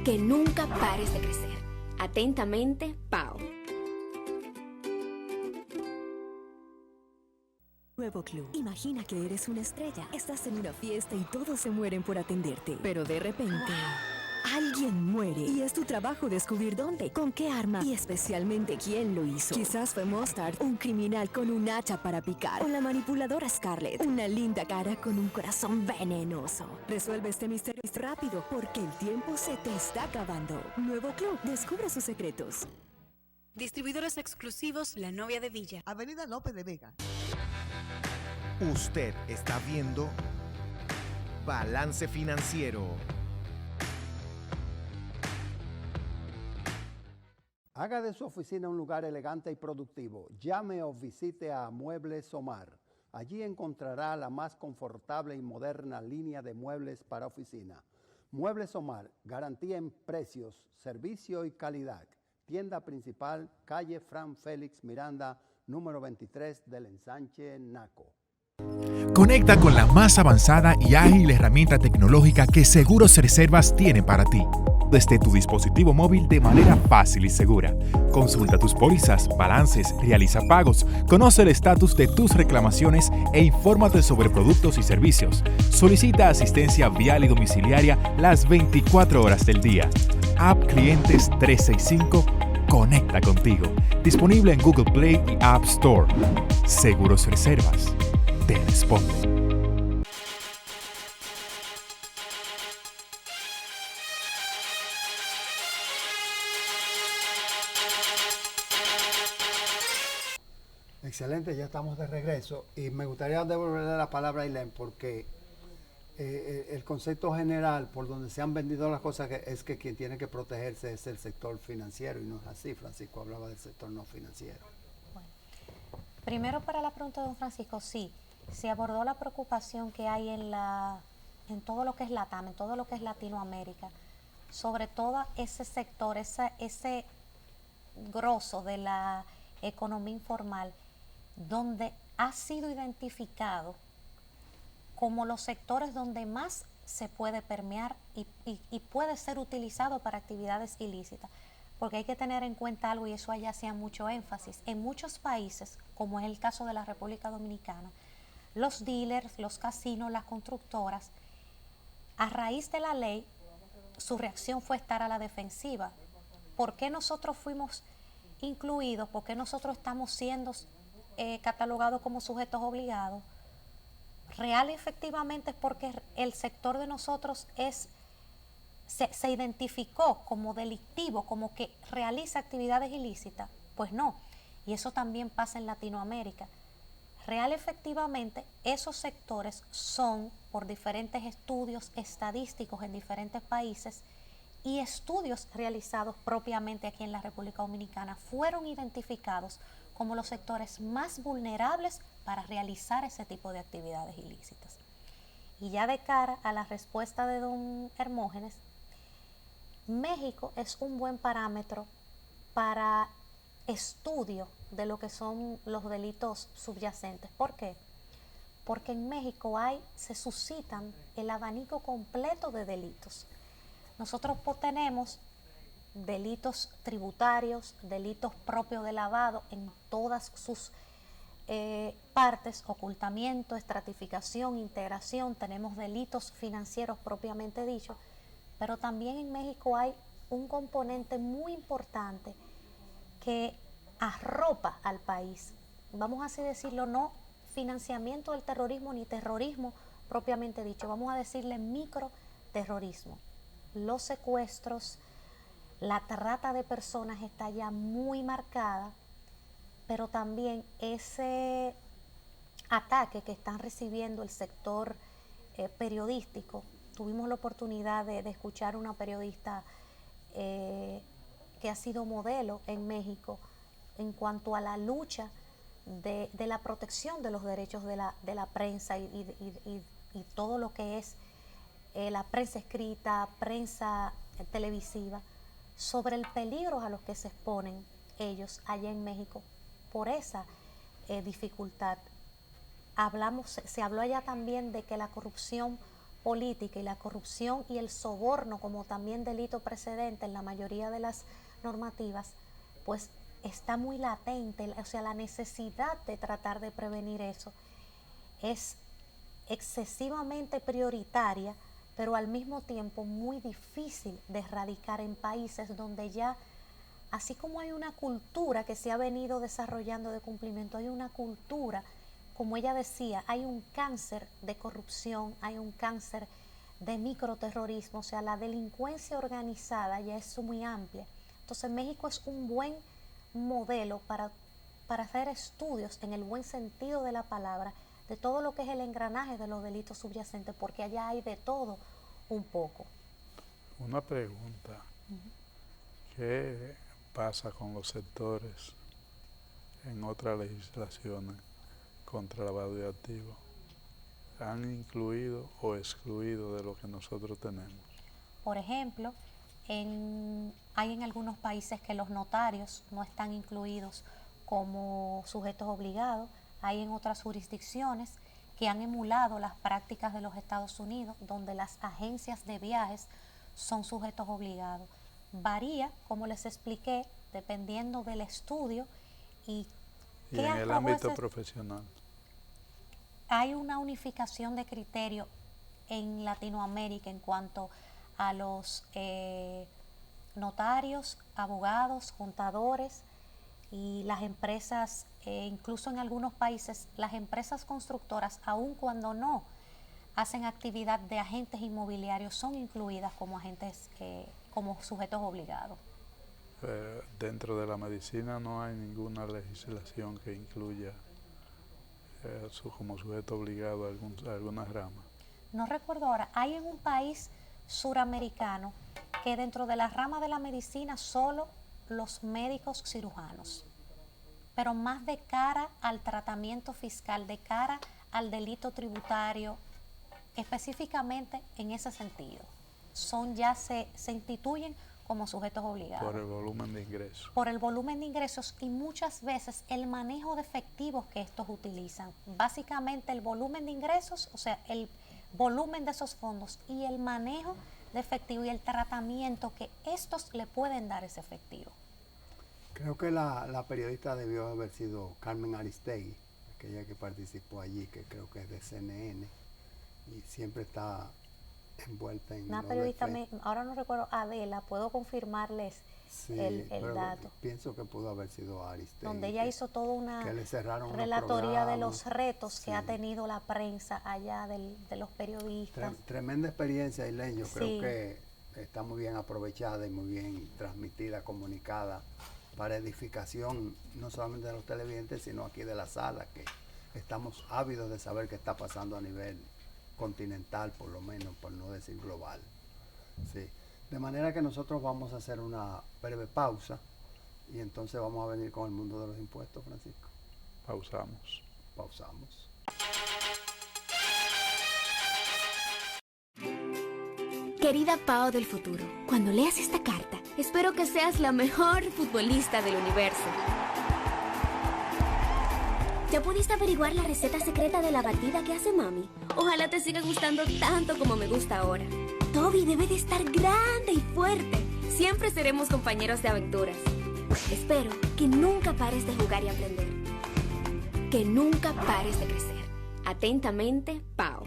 Que nunca pares de crecer. Atentamente, Pao. Nuevo Club. Imagina que eres una estrella. Estás en una fiesta y todos se mueren por atenderte. Pero de repente, alguien muere. Y es tu trabajo descubrir dónde, con qué arma y especialmente quién lo hizo. Quizás fue Mustard, un criminal con un hacha para picar. O la manipuladora Scarlett, una linda cara con un corazón venenoso. Resuelve este misterio rápido porque el tiempo se te está acabando. Nuevo Club. Descubre sus secretos. Distribuidores exclusivos La Novia de Villa. Avenida López de Vega. Usted está viendo Balance Financiero. Haga de su oficina un lugar elegante y productivo. Llame o visite a Muebles Omar. Allí encontrará la más confortable y moderna línea de muebles para oficina. Muebles Omar, garantía en precios, servicio y calidad. Tienda principal, calle Fran Félix Miranda, número 23 del Ensanche Naco. Conecta con la más avanzada y ágil herramienta tecnológica que Seguros Reservas tiene para ti, desde tu dispositivo móvil de manera fácil y segura. Consulta tus pólizas, balances, realiza pagos, conoce el estatus de tus reclamaciones e infórmate sobre productos y servicios. Solicita asistencia vial y domiciliaria las 24 horas del día. App Clientes 365 conecta contigo. Disponible en Google Play y App Store. Seguros Reservas. te responde. Excelente, ya estamos de regreso y me gustaría devolverle la palabra a Ailén porque el concepto general por donde se han vendido las cosas es que quien tiene que protegerse es el sector financiero y no es así. Francisco hablaba del sector no financiero. Bueno, primero para la pregunta de don Francisco, sí, se abordó la preocupación que hay en todo lo que es LATAM, en todo lo que es Latinoamérica, sobre todo ese sector, ese grosso de la economía informal, donde ha sido identificado como los sectores donde más se puede permear y puede ser utilizado para actividades ilícitas. Porque hay que tener en cuenta algo, y eso allá hacía mucho énfasis. En muchos países, como es el caso de la República Dominicana, los dealers, los casinos, las constructoras, a raíz de la ley, su reacción fue estar a la defensiva. ¿Por qué nosotros fuimos incluidos? ¿Por qué nosotros estamos siendo catalogados como sujetos obligados? Real y efectivamente es porque el sector de nosotros se identificó como delictivo, como que realiza actividades ilícitas. Pues no, y eso también pasa en Latinoamérica. Real y efectivamente esos sectores son, por diferentes estudios estadísticos en diferentes países y estudios realizados propiamente aquí en la República Dominicana, fueron identificados como los sectores más vulnerables para realizar ese tipo de actividades ilícitas. Y ya de cara a la respuesta de don Hermógenes, México es un buen parámetro para estudio de lo que son los delitos subyacentes. ¿Por qué? Porque en México se suscitan el abanico completo de delitos. Nosotros tenemos delitos tributarios, delitos propios de lavado en todas sus partes, ocultamiento, estratificación, integración, tenemos delitos financieros propiamente dichos, pero también en México hay un componente muy importante que arropa al país, vamos así decirlo, no financiamiento del terrorismo ni terrorismo propiamente dicho, vamos a decirle microterrorismo, los secuestros, la trata de personas está ya muy marcada, pero también ese ataque que están recibiendo el sector periodístico. Tuvimos la oportunidad de escuchar una periodista que ha sido modelo en México en cuanto a la lucha de la protección de los derechos de la prensa y todo lo que es la prensa escrita, prensa televisiva, sobre el peligro a los que se exponen ellos allá en México por esa dificultad. Se habló allá también de que la corrupción política y la corrupción y el soborno como también delito precedente en la mayoría de las normativas, pues está muy latente, o sea, la necesidad de tratar de prevenir eso es excesivamente prioritaria, pero al mismo tiempo muy difícil de erradicar en países donde ya, así como hay una cultura que se ha venido desarrollando de cumplimiento, hay una cultura, como ella decía, hay un cáncer de corrupción, hay un cáncer de microterrorismo, o sea, la delincuencia organizada ya es muy amplia. Entonces México es un buen modelo para hacer estudios en el buen sentido de la palabra, de todo lo que es el engranaje de los delitos subyacentes, porque allá hay de todo un poco. Una pregunta. ¿Qué pasa con los sectores en otras legislaciones contra lavado de activos? ¿Han incluido o excluido de lo que nosotros tenemos? Por ejemplo, hay en algunos países que los notarios no están incluidos como sujetos obligados. Hay en otras jurisdicciones que han emulado las prácticas de los Estados Unidos, donde las agencias de viajes son sujetos obligados. Varía, como les expliqué, dependiendo del estudio y en el ámbito profesional. Hay una unificación de criterio en Latinoamérica en cuanto a los notarios, abogados, contadores, y las empresas, incluso en algunos países, las empresas constructoras, aun cuando no hacen actividad de agentes inmobiliarios, son incluidas como agentes, como sujetos obligados. Dentro de la medicina no hay ninguna legislación que incluya como sujeto obligado a alguna rama. No recuerdo ahora, hay en un país suramericano que dentro de la rama de la medicina solo los médicos cirujanos, pero más de cara al tratamiento fiscal, de cara al delito tributario, específicamente en ese sentido. Se instituyen como sujetos obligados. Por el volumen de ingresos. Por el volumen de ingresos y muchas veces el manejo de efectivos que estos utilizan. Básicamente el volumen de ingresos, o sea, el volumen de esos fondos y el manejo de efectivo y el tratamiento que estos le pueden dar ese efectivo. Creo que la periodista debió haber sido Carmen Aristegui, aquella que participó allí, que creo que es de CNN y siempre está envuelta en una lo periodista, del ahora no recuerdo, Adela, puedo confirmarles el dato. Pienso que pudo haber sido Aristegui. Donde ella hizo toda una relatoría de los retos que ha tenido la prensa allá de los periodistas. Tremenda experiencia, Ailén. Yo creo que está muy bien aprovechada y muy bien transmitida, comunicada, para edificación no solamente de los televidentes, sino aquí de la sala, que estamos ávidos de saber qué está pasando a nivel continental, por lo menos, por no decir global. Sí. De manera que nosotros vamos a hacer una breve pausa y entonces vamos a venir con el mundo de los impuestos, Francisco. Pausamos. Querida Pao del futuro, cuando leas esta carta, espero que seas la mejor futbolista del universo. ¿Ya pudiste averiguar la receta secreta de la batida que hace mami? Ojalá te siga gustando tanto como me gusta ahora. Toby debe de estar grande y fuerte. Siempre seremos compañeros de aventuras. Espero que nunca pares de jugar y aprender. Que nunca pares de crecer. Atentamente, Pao.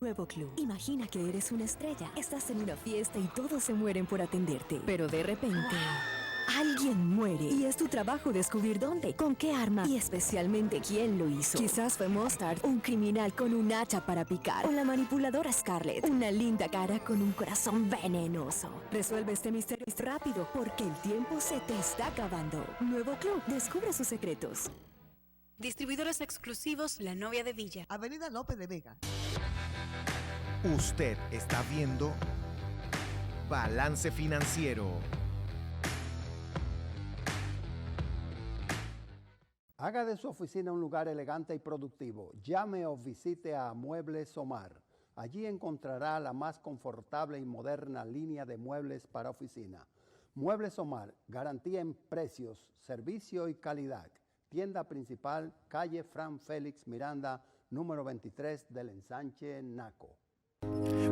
Nuevo Club. Imagina que eres una estrella. Estás en una fiesta y todos se mueren por atenderte. Pero de repente, alguien muere. Y es tu trabajo descubrir dónde, con qué arma y especialmente quién lo hizo. Quizás fue Mustard, un criminal con un hacha para picar. O la manipuladora Scarlett, una linda cara con un corazón venenoso. Resuelve este misterio rápido porque el tiempo se te está acabando. Nuevo Club. Descubre sus secretos. Distribuidores exclusivos La Novia de Villa. Avenida López de Vega. Usted está viendo Balance Financiero. Haga de su oficina un lugar elegante y productivo. Llame o visite a Muebles Omar. Allí encontrará la más confortable y moderna línea de muebles para oficina. Muebles Omar, garantía en precios, servicio y calidad. Tienda principal, calle Fran Félix Miranda, número 23 del Ensanche Naco.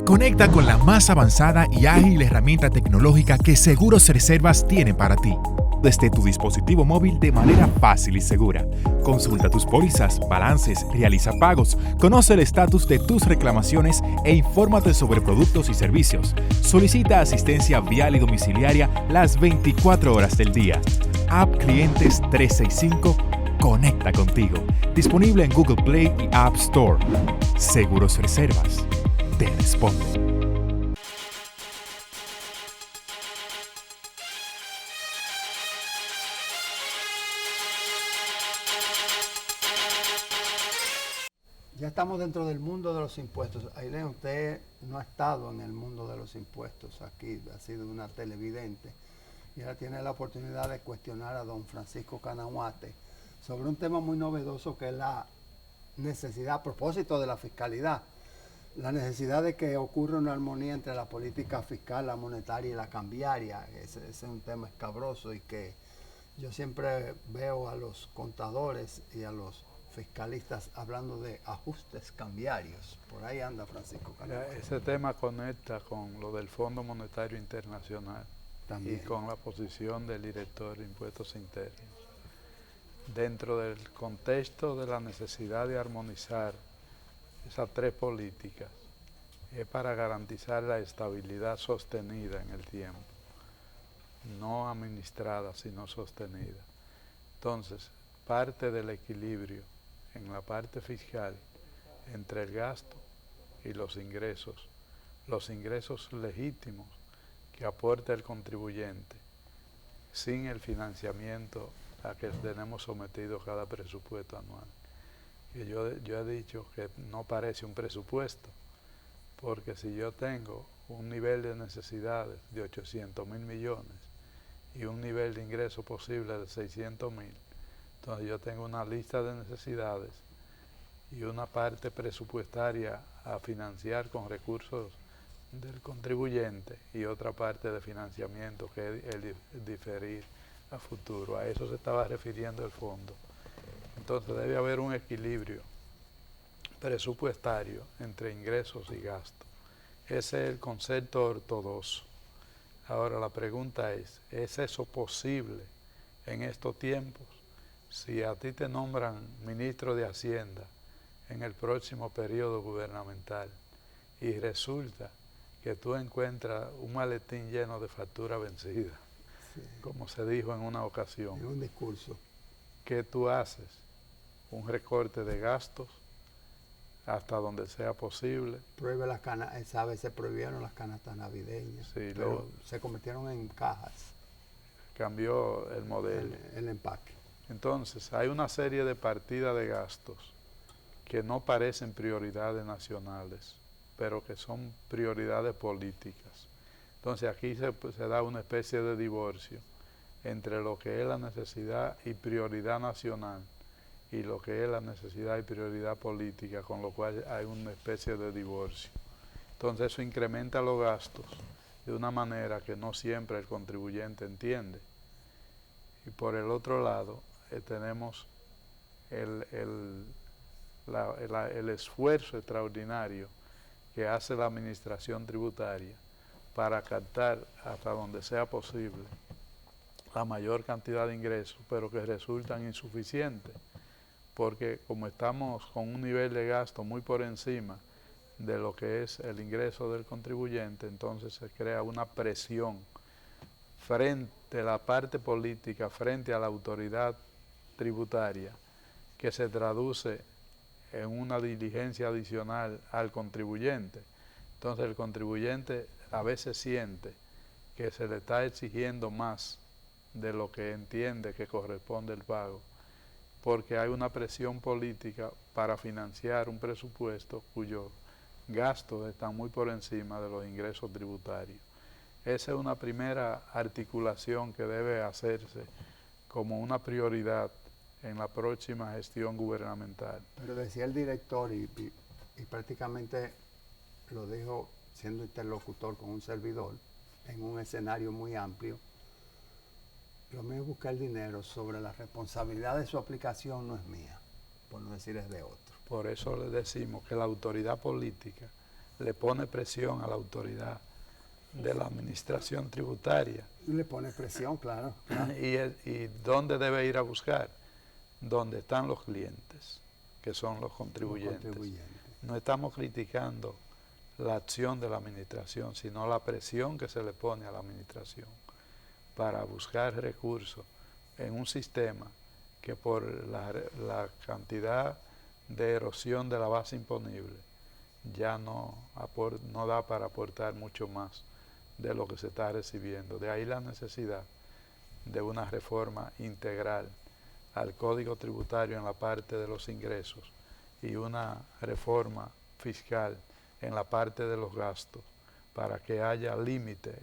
Conecta con la más avanzada y ágil herramienta tecnológica que Seguros Reservas tiene para ti, desde tu dispositivo móvil de manera fácil y segura. Consulta tus pólizas, balances, realiza pagos, conoce el estatus de tus reclamaciones e infórmate sobre productos y servicios. Solicita asistencia vial y domiciliaria las 24 horas del día. App Clientes 365 conecta contigo. Disponible en Google Play y App Store. Seguros Reservas te responde. Ya estamos dentro del mundo de los impuestos. Ailén, usted no ha estado en el mundo de los impuestos aquí, ha sido una televidente y ahora tiene la oportunidad de cuestionar a don Francisco Canahuate sobre un tema muy novedoso que es la necesidad, a propósito de la fiscalidad, la necesidad de que ocurra una armonía entre la política fiscal, la monetaria y la cambiaria. Ese es un tema escabroso y que yo siempre veo a los contadores y a los fiscalistas hablando de ajustes cambiarios. Por ahí anda Francisco Canahuate. Ese tema conecta con lo del Fondo Monetario Internacional también, y con la posición del director de Impuestos Internos. Dentro del contexto de la necesidad de armonizar esas tres políticas, es para garantizar la estabilidad sostenida en el tiempo no administrada, sino sostenida. Entonces, parte del equilibrio en la parte fiscal entre el gasto y los ingresos legítimos que aporta el contribuyente, sin el financiamiento a que tenemos sometido cada presupuesto anual. Que yo he dicho que no parece un presupuesto, porque si yo tengo un nivel de necesidades de 800.000 millones y un nivel de ingreso posible de 600.000, entonces yo tengo una lista de necesidades y una parte presupuestaria a financiar con recursos del contribuyente y otra parte de financiamiento que es el diferir a futuro. A eso se estaba refiriendo el fondo. Entonces debe haber un equilibrio presupuestario entre ingresos y gastos. Ese es el concepto ortodoxo. Ahora la pregunta ¿es eso posible en estos tiempos? Si a ti te nombran ministro de Hacienda en el próximo periodo gubernamental y resulta que tú encuentras un maletín lleno de facturas vencidas, sí, como se dijo en una ocasión. En un discurso. ¿Qué tú haces? Un recorte de gastos hasta donde sea posible. Prohíbe las canastas, esa vez se prohibieron las canastas navideñas, sí, pero se convirtieron en cajas. Cambió el modelo. El empaque. Entonces, hay una serie de partidas de gastos que no parecen prioridades nacionales, pero que son prioridades políticas. Entonces aquí se da una especie de divorcio entre lo que es la necesidad y prioridad nacional y lo que es la necesidad y prioridad política, con lo cual hay una especie de divorcio. Entonces eso incrementa los gastos de una manera que no siempre el contribuyente entiende. Y por el otro lado tenemos el esfuerzo extraordinario que hace la administración tributaria para captar hasta donde sea posible la mayor cantidad de ingresos, pero que resultan insuficientes, porque como estamos con un nivel de gasto muy por encima de lo que es el ingreso del contribuyente, entonces se crea una presión frente a la parte política, frente a la autoridad tributaria, que se traduce en una diligencia adicional al contribuyente. Entonces el contribuyente a veces siente que se le está exigiendo más de lo que entiende que corresponde el pago, porque hay una presión política para financiar un presupuesto cuyos gastos están muy por encima de los ingresos tributarios. Esa es una primera articulación que debe hacerse como una prioridad en la próxima gestión gubernamental. Pero decía el director, y prácticamente lo dijo siendo interlocutor con un servidor, en un escenario muy amplio, lo mío es buscar dinero, sobre la responsabilidad de su aplicación no es mía, por no decir es de otro. Por eso le decimos que la autoridad política le pone presión a la autoridad de la administración tributaria. Le pone presión, claro. ¿Y dónde debe ir a buscar? Donde están los clientes, que son los contribuyentes. No estamos criticando la acción de la administración, sino la presión que se le pone a la administración para buscar recursos en un sistema que por la cantidad de erosión de la base imponible ya no da para aportar mucho más de lo que se está recibiendo. De ahí la necesidad de una reforma integral al Código Tributario en la parte de los ingresos y una reforma fiscal en la parte de los gastos, para que haya límite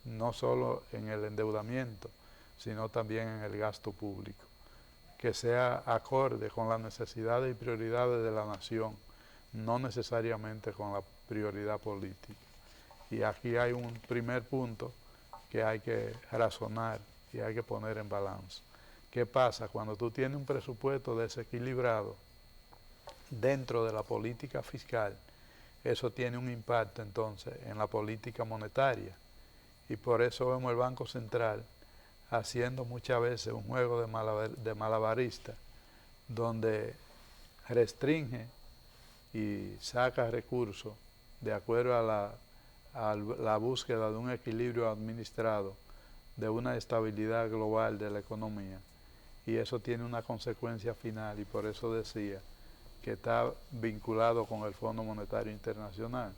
no solo en el endeudamiento, sino también en el gasto público, que sea acorde con las necesidades y prioridades de la nación, no necesariamente con la prioridad política. Y aquí hay un primer punto que hay que razonar y hay que poner en balance. ¿Qué pasa cuando tú tienes un presupuesto desequilibrado dentro de la política fiscal? Eso tiene un impacto entonces en la política monetaria, y por eso vemos el Banco Central haciendo muchas veces un juego de malabarista, donde restringe y saca recursos de acuerdo a la búsqueda de un equilibrio administrado de una estabilidad global de la economía, y eso tiene una consecuencia final, y por eso decía que está vinculado con el Fondo Monetario Internacional,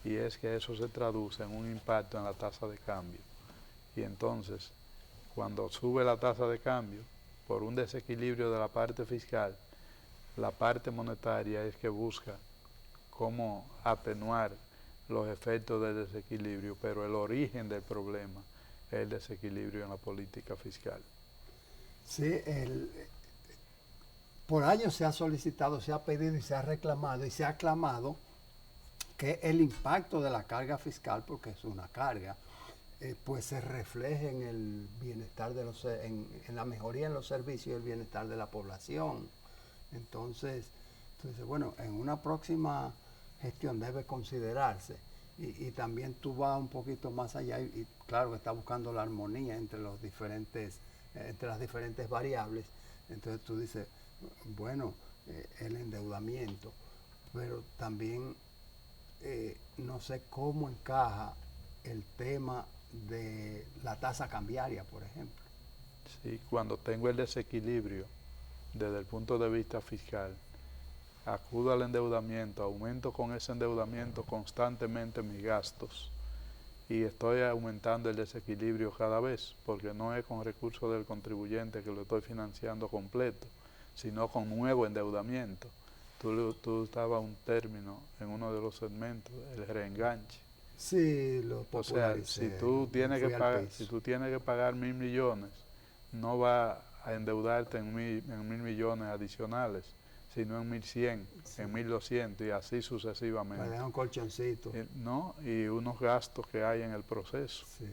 y es que eso se traduce en un impacto en la tasa de cambio. Y entonces, cuando sube la tasa de cambio, por un desequilibrio de la parte fiscal, la parte monetaria es que busca cómo atenuar los efectos del desequilibrio, pero el origen del problema es el desequilibrio en la política fiscal. Sí, por años se ha solicitado, se ha pedido y se ha reclamado y se ha aclamado que el impacto de la carga fiscal, porque es una carga, pues se refleje en el bienestar de en la mejoría en los servicios y el bienestar de la población. Entonces, bueno, en una próxima gestión debe considerarse, y también tú vas un poquito más allá y claro que está buscando la armonía entre las diferentes variables. Entonces tú dices, bueno, el endeudamiento, pero también no sé cómo encaja el tema de la tasa cambiaria, por ejemplo. Sí, cuando tengo el desequilibrio desde el punto de vista fiscal, acudo al endeudamiento, aumento con ese endeudamiento constantemente mis gastos y estoy aumentando el desequilibrio cada vez, porque no es con recursos del contribuyente que lo estoy financiando completo, sino con nuevo endeudamiento. Tú estabas un término en uno de los segmentos, el reenganche. Sí, lo popularicé. O sea, si tú tienes que pagar 1.000 millones, no va a endeudarte en 1.000 millones adicionales, sino en 1.100, sí, en 1.200 y así sucesivamente. Para dejar un colchoncito. ¿No? Y unos gastos que hay en el proceso. Sí,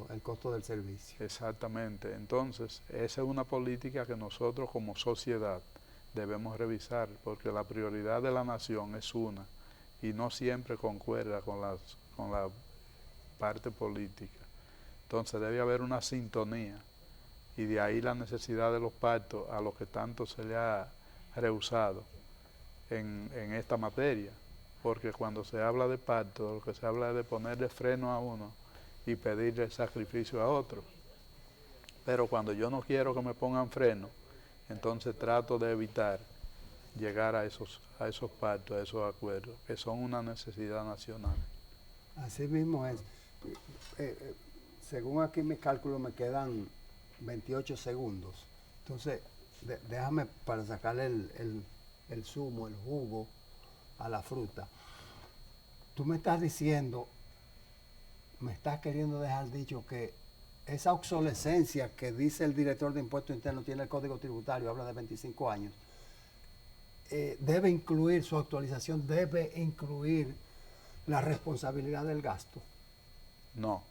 el costo del servicio. Exactamente. Entonces, esa es una política que nosotros como sociedad debemos revisar, porque la prioridad de la nación es una y no siempre concuerda con la parte política. Entonces debe haber una sintonía, y de ahí la necesidad de los pactos a los que tanto se le ha rehusado en esta materia, porque cuando se habla de pacto, lo que se habla es de ponerle freno a uno y pedirle sacrificio a otro. Pero cuando yo no quiero que me pongan freno, entonces trato de evitar llegar a esos pactos, a esos acuerdos, que son una necesidad nacional. Así mismo es. Según aquí mis cálculos me quedan 28 segundos. Entonces, déjame para sacarle el zumo, el jugo a la fruta. Tú me estás diciendo, me estás queriendo dejar dicho que esa obsolescencia que dice el director de Impuestos Internos tiene el Código Tributario, habla de 25 años, debe incluir, su actualización debe incluir la responsabilidad del gasto. No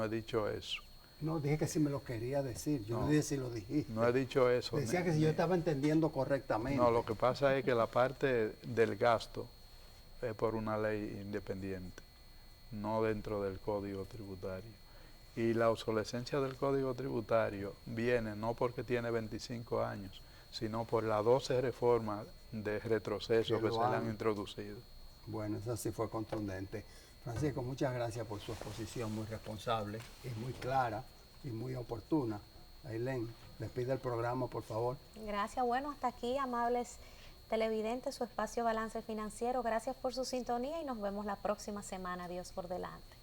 he dicho eso. No, dije que si me lo quería decir, yo no dije si lo dijiste. No he dicho eso. Decía que si yo estaba entendiendo correctamente. No, lo que pasa es que la parte del gasto es por una ley independiente, no dentro del Código Tributario. Y la obsolescencia del Código Tributario viene no porque tiene 25 años, sino por las 12 reformas de retroceso que se le han introducido. Bueno, eso sí fue contundente. Francisco, muchas gracias por su exposición muy responsable y muy clara y muy oportuna. Ailén, despide el programa, por favor. Gracias. Bueno, hasta aquí, amables televidentes, su espacio Balance Financiero. Gracias por su sintonía y nos vemos la próxima semana. Dios por delante.